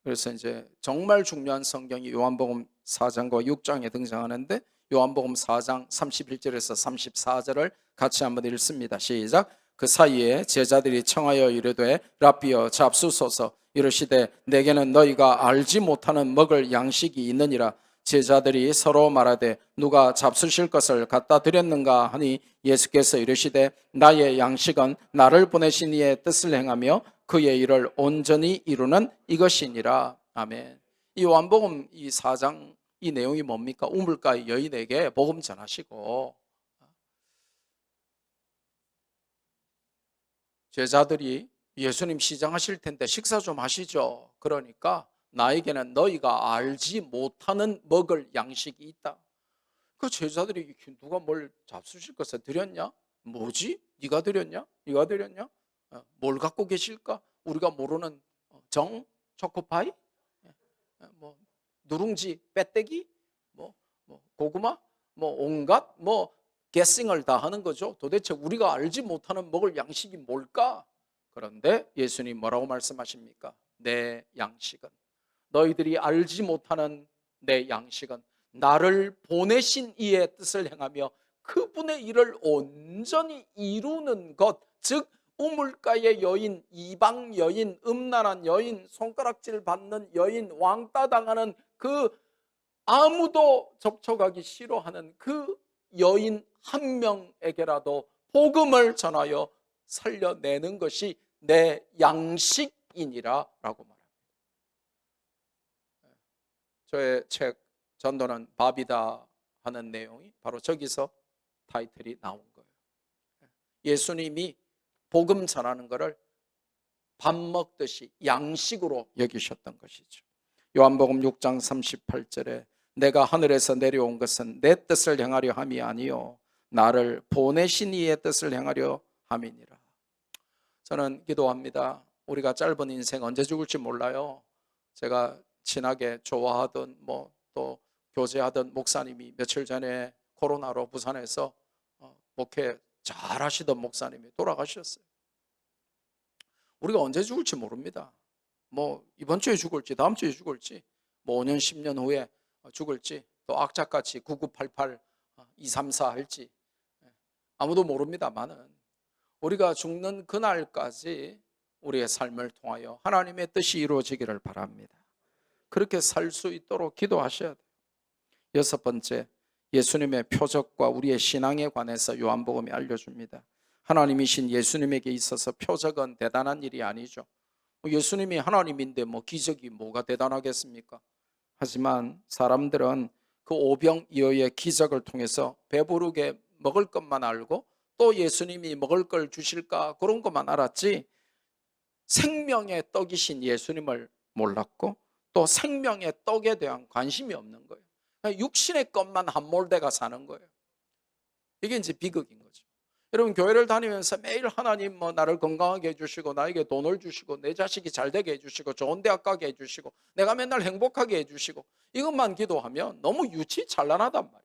그래서 이제 정말 중요한 성경이 요한복음 4장과 6장에 등장하는데 요한복음 4장 31절에서 34절을 같이 한번 읽습니다. 시작. 그 사이에 제자들이 청하여 이르되 랍비여 잡수소서. 이르시되 내게는 너희가 알지 못하는 먹을 양식이 있느니라. 제자들이 서로 말하되 누가 잡수실 것을 갖다 드렸는가 하니 예수께서 이르시되 나의 양식은 나를 보내신 이의 뜻을 행하며 그의 일을 온전히 이루는 이것이니라. 아멘. 이 요한복음 이 4장 이 내용이 뭡니까? 우물가의 여인에게 복음 전하시고 제자들이 예수님 시장하실 텐데 식사 좀 하시죠. 그러니까 나에게는 너희가 알지 못하는 먹을 양식이 있다. 그 제자들이 누가 뭘 잡수실 것을 드렸냐? 뭐지? 네가 드렸냐? 네가 드렸냐? 뭘 갖고 계실까? 우리가 모르는 정? 초코파이? 뭐 누룽지, 빼떼기? 고구마? 온갖 게싱을 다 하는 거죠. 도대체 우리가 알지 못하는 먹을 양식이 뭘까? 그런데 예수님 뭐라고 말씀하십니까? 내 양식은, 너희들이 알지 못하는 내 양식은 나를 보내신 이의 뜻을 행하며 그분의 일을 온전히 이루는 것, 즉 우물가의 여인, 이방 여인, 음란한 여인, 손가락질 받는 여인, 왕따 당하는 그 아무도 접촉하기 싫어하는 그 여인 한 명에게라도 복음을 전하여 살려내는 것이 내 양식이니라 라고 말합니다. 저의 책 전도는 밥이다 하는 내용이 바로 저기서 타이틀이 나온 거예요. 예수님이 복음 전하는 것을 밥 먹듯이 양식으로 여기셨던 것이죠. 요한복음 6장 38절에 내가 하늘에서 내려온 것은 내 뜻을 행하려 함이 아니요 나를 보내신 이의 뜻을 행하려 함이니라. 저는 기도합니다. 우리가 짧은 인생 언제 죽을지 몰라요. 제가 친하게 좋아하던 또 교제하던 목사님이 며칠 전에 코로나로 부산에서 목회 잘 하시던 목사님이 돌아가셨어요. 우리가 언제 죽을지 모릅니다. 이번 주에 죽을지 다음 주에 죽을지 5년 10년 후에 죽을지 또 악착같이 9988 234 할지 아무도 모릅니다만은 우리가 죽는 그날까지 우리의 삶을 통하여 하나님의 뜻이 이루어지기를 바랍니다. 그렇게 살 수 있도록 기도하셔야 돼요. 6번째, 예수님의 표적과 우리의 신앙에 관해서 요한복음이 알려줍니다. 하나님이신 예수님에게 있어서 표적은 대단한 일이 아니죠. 예수님이 하나님인데 기적이 뭐가 대단하겠습니까? 하지만 사람들은 그 오병이어의 기적을 통해서 배부르게 먹을 것만 알고 또 예수님이 먹을 걸 주실까 그런 것만 알았지 생명의 떡이신 예수님을 몰랐고 또 생명의 떡에 대한 관심이 없는 거예요. 육신의 것만 함몰되가 사는 거예요. 이게 이제 비극인 거죠. 여러분 교회를 다니면서 매일 하나님 나를 건강하게 해주시고 나에게 돈을 주시고 내 자식이 잘 되게 해주시고 좋은 대학 가게 해주시고 내가 맨날 행복하게 해주시고 이것만 기도하면 너무 유치찬란하단 말이에요.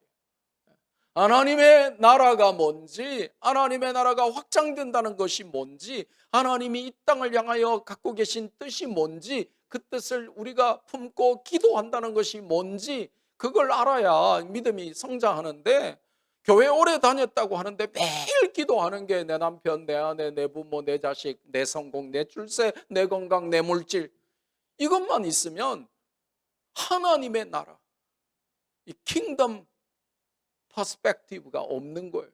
하나님의 나라가 뭔지, 하나님의 나라가 확장된다는 것이 뭔지, 하나님이 이 땅을 향하여 갖고 계신 뜻이 뭔지, 그 뜻을 우리가 품고 기도한다는 것이 뭔지 그걸 알아야 믿음이 성장하는데, 교회 오래 다녔다고 하는데 매일 기도하는 게 내 남편, 내 아내, 내 부모, 내 자식, 내 성공, 내 출세, 내 건강, 내 물질, 이것만 있으면 하나님의 나라, 이 킹덤 퍼스펙티브가 없는 거예요.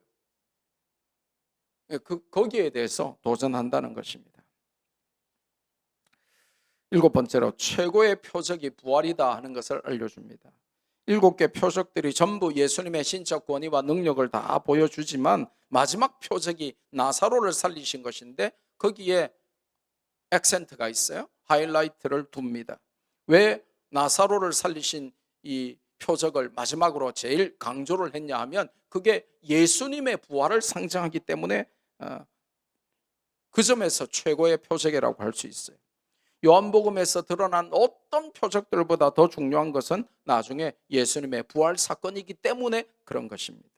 거기에 대해서 도전한다는 것입니다. 7번째로 최고의 표적이 부활이다 하는 것을 알려줍니다. 7개 표적들이 전부 예수님의 신적 권위와 능력을 다 보여주지만 마지막 표적이 나사로를 살리신 것인데 거기에 액센트가 있어요. 하이라이트를 둡니다. 왜 나사로를 살리신 이 표적을 마지막으로 제일 강조를 했냐 하면 그게 예수님의 부활을 상징하기 때문에 그 점에서 최고의 표적이라고 할 수 있어요. 요한복음에서 드러난 어떤 표적들보다 더 중요한 것은 나중에 예수님의 부활 사건이기 때문에 그런 것입니다.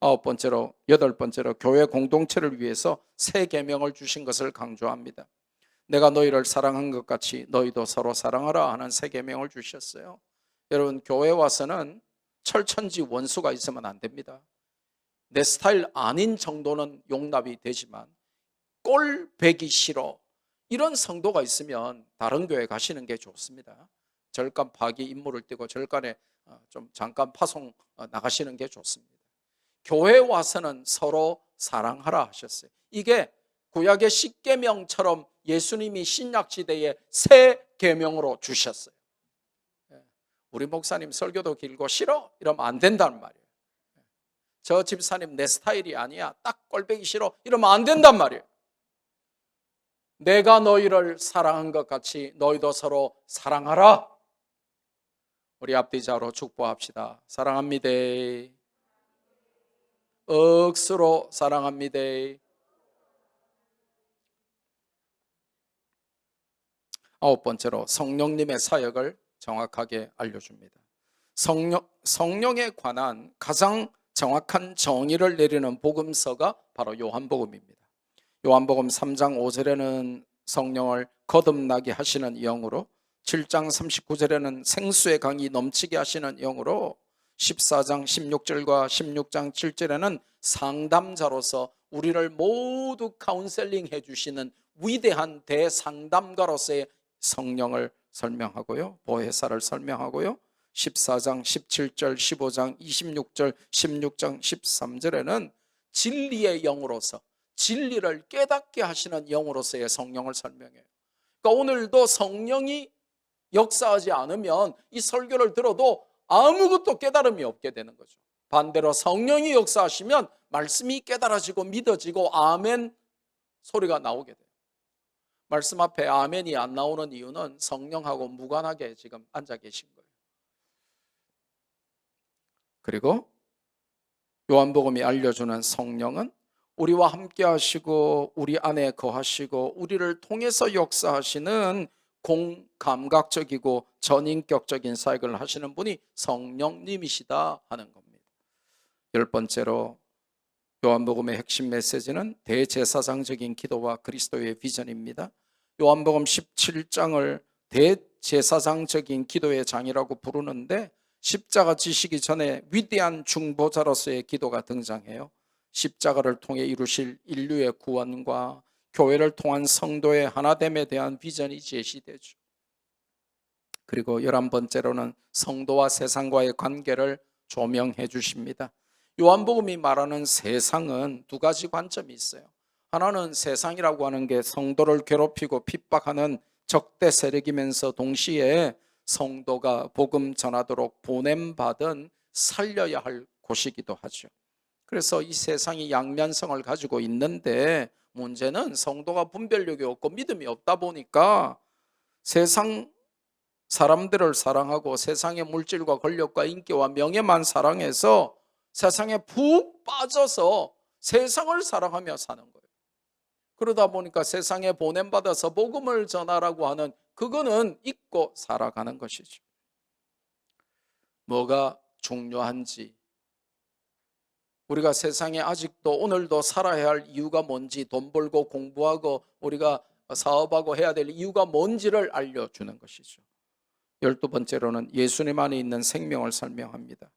8번째로 교회 공동체를 위해서 새 계명을 주신 것을 강조합니다. 내가 너희를 사랑한 것 같이 너희도 서로 사랑하라 하는 새 계명을 주셨어요. 여러분 교회 와서는 철천지 원수가 있으면 안 됩니다. 내 스타일 아닌 정도는 용납이 되지만 꼴배기 싫어 이런 성도가 있으면 다른 교회 가시는 게 좋습니다. 절간 파기 임무를 띄고 절간에 좀 잠깐 파송 나가시는 게 좋습니다. 교회 와서는 서로 사랑하라 하셨어요. 이게 구약의 10계명처럼 예수님이 신약 시대에 새 계명으로 주셨어요. 우리 목사님 설교도 길고 싫어 이러면 안 된단 말이에요. 저 집사님 내 스타일이 아니야, 딱 꼴보기 싫어 이러면 안 된단 말이에요. 내가 너희를 사랑한 것 같이 너희도 서로 사랑하라. 우리 앞뒤자로 축복합시다. 사랑합니다. 억수로 사랑합니다. 아홉 번째로 성령님의 사역을 정확하게 알려줍니다. 성령에 관한 가장 정확한 정의를 내리는 복음서가 바로 요한복음입니다. 요한복음 3장 5절에는 성령을 거듭나게 하시는 영으로, 7장 39절에는 생수의 강이 넘치게 하시는 영으로, 14장 16절과 16장 7절에는 상담자로서 우리를 모두 카운셀링 해주시는 위대한 대상담가로서의 성령을 설명하고요, 보혜사를 설명하고요, 14장 17절 15장 26절 16장 13절에는 진리의 영으로서 진리를 깨닫게 하시는 영으로서의 성령을 설명해요. 그러니까 오늘도 성령이 역사하지 않으면 이 설교를 들어도 아무것도 깨달음이 없게 되는 거죠. 반대로 성령이 역사하시면 말씀이 깨달아지고 믿어지고 아멘 소리가 나오게 돼요. 말씀 앞에 아멘이 안 나오는 이유는 성령하고 무관하게 지금 앉아 계신 거예요. 그리고 요한복음이 알려주는 성령은 우리와 함께 하시고 우리 안에 거하시고 우리를 통해서 역사하시는 공감각적이고 전인격적인 사역을 하시는 분이 성령님이시다 하는 겁니다. 열 번째로 요한복음의 핵심 메시지는 대제사장적인 기도와 그리스도의 비전입니다. 요한복음 17장을 대제사장적인 기도의 장이라고 부르는데 십자가 지시기 전에 위대한 중보자로서의 기도가 등장해요. 십자가를 통해 이루실 인류의 구원과 교회를 통한 성도의 하나됨에 대한 비전이 제시되죠. 그리고 11번째로는 성도와 세상과의 관계를 조명해 주십니다. 요한복음이 말하는 세상은 두 가지 관점이 있어요. 하나는 세상이라고 하는 게 성도를 괴롭히고 핍박하는 적대 세력이면서 동시에 성도가 복음 전하도록 보냄받은 살려야 할 곳이기도 하죠. 그래서 이 세상이 양면성을 가지고 있는데 문제는 성도가 분별력이 없고 믿음이 없다 보니까 세상 사람들을 사랑하고 세상의 물질과 권력과 인기와 명예만 사랑해서 세상에 푹 빠져서 세상을 사랑하며 사는 거예요. 그러다 보니까 세상에 보냄받아서 복음을 전하라고 하는 그거는 잊고 살아가는 것이죠. 뭐가 중요한지, 우리가 세상에 아직도 오늘도 살아야 할 이유가 뭔지, 돈 벌고 공부하고 우리가 사업하고 해야 될 이유가 뭔지를 알려주는 것이죠. 12번째로는 예수님 안에 있는 생명을 설명합니다.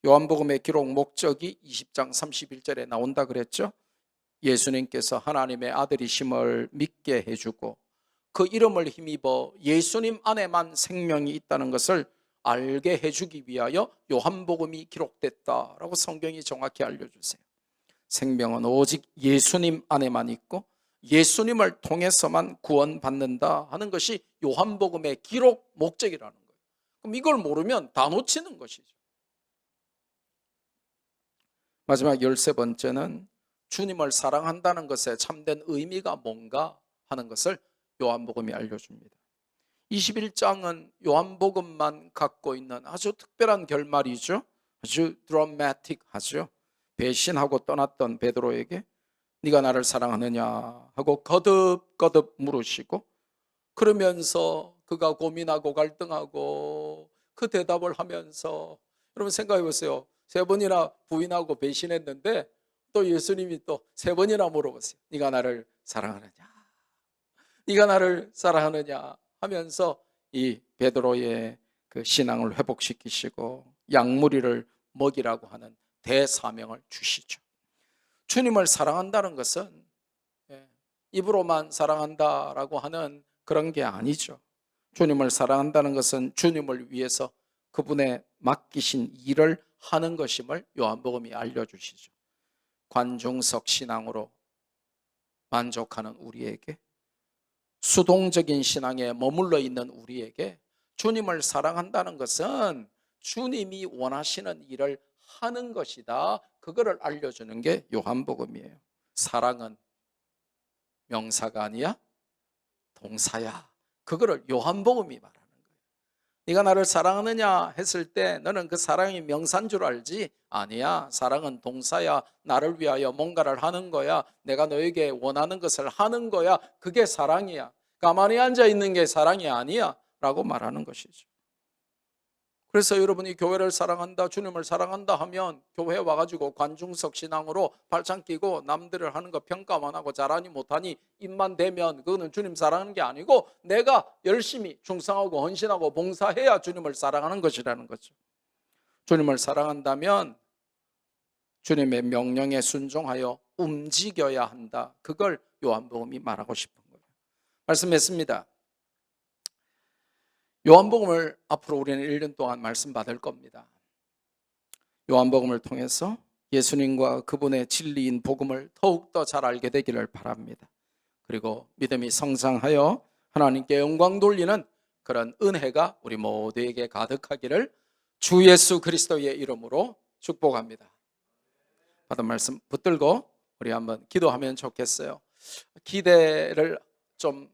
요한복음의 기록 목적이 20장 31절에 나온다 그랬죠. 예수님께서 하나님의 아들이심을 믿게 해주고 그 이름을 힘입어 예수님 안에만 생명이 있다는 것을 알게 해주기 위하여 요한복음이 기록됐다라고 성경이 정확히 알려주세요. 생명은 오직 예수님 안에만 있고 예수님을 통해서만 구원받는다 하는 것이 요한복음의 기록 목적이라는 거예요. 그럼 이걸 모르면 다 놓치는 것이죠. 마지막 13번째는 주님을 사랑한다는 것에 참된 의미가 뭔가 하는 것을 요한복음이 알려줍니다. 21장은 요한복음만 갖고 있는 아주 특별한 결말이죠. 아주 드라마틱하죠. 배신하고 떠났던 베드로에게 네가 나를 사랑하느냐 하고 거듭거듭 물으시고, 그러면서 그가 고민하고 갈등하고 그 대답을 하면서, 여러분 생각해 보세요. 3번이나 부인하고 배신했는데 또 예수님이 또 3번이나 물어보세요. 네가 나를 사랑하느냐, 네가 나를 사랑하느냐 하면서 이 베드로의 그 신앙을 회복시키시고 양무리를 먹이라고 하는 대사명을 주시죠. 주님을 사랑한다는 것은 입으로만 사랑한다라고 하는 그런 게 아니죠. 주님을 사랑한다는 것은 주님을 위해서 그분의 맡기신 일을 하는 것임을 요한복음이 알려주시죠. 관중석 신앙으로 만족하는 우리에게, 수동적인 신앙에 머물러 있는 우리에게 주님을 사랑한다는 것은 주님이 원하시는 일을 하는 것이다. 그거를 알려주는 게 요한복음이에요. 사랑은 명사가 아니야, 동사야. 그거를 요한복음이 말하는 거예요. 네가 나를 사랑하느냐 했을 때 너는 그 사랑이 명사인 줄 알지? 아니야. 사랑은 동사야. 나를 위하여 뭔가를 하는 거야. 내가 너에게 원하는 것을 하는 거야. 그게 사랑이야. 가만히 앉아 있는 게 사랑이 아니야 라고 말하는 것이죠. 그래서 여러분이 교회를 사랑한다, 주님을 사랑한다 하면 교회에 와가지고 관중석 신앙으로 발창 끼고 남들을 하는 거 평가만 하고 잘하니 못하니 입만 대면 그거는 주님 사랑하는 게 아니고 내가 열심히 충성하고 헌신하고 봉사해야 주님을 사랑하는 것이라는 거죠. 주님을 사랑한다면 주님의 명령에 순종하여 움직여야 한다. 그걸 요한복음이 말하고 싶은 거예요. 말씀했습니다. 요한복음을 앞으로 우리는 1년 동안 말씀 받을 겁니다. 요한복음을 통해서 예수님과 그분의 진리인 복음을 더욱더 잘 알게 되기를 바랍니다. 그리고 믿음이 성장하여 하나님께 영광 돌리는 그런 은혜가 우리 모두에게 가득하기를 주 예수 그리스도의 이름으로 축복합니다. 받은 말씀 붙들고 우리 한번 기도하면 좋겠어요. 기대를 좀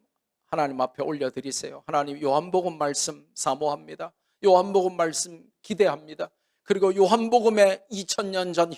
하나님 앞에 올려드리세요. 하나님, 요한복음 말씀 사모합니다. 요한복음 말씀 기대합니다. 그리고 요한복음의 2000년 전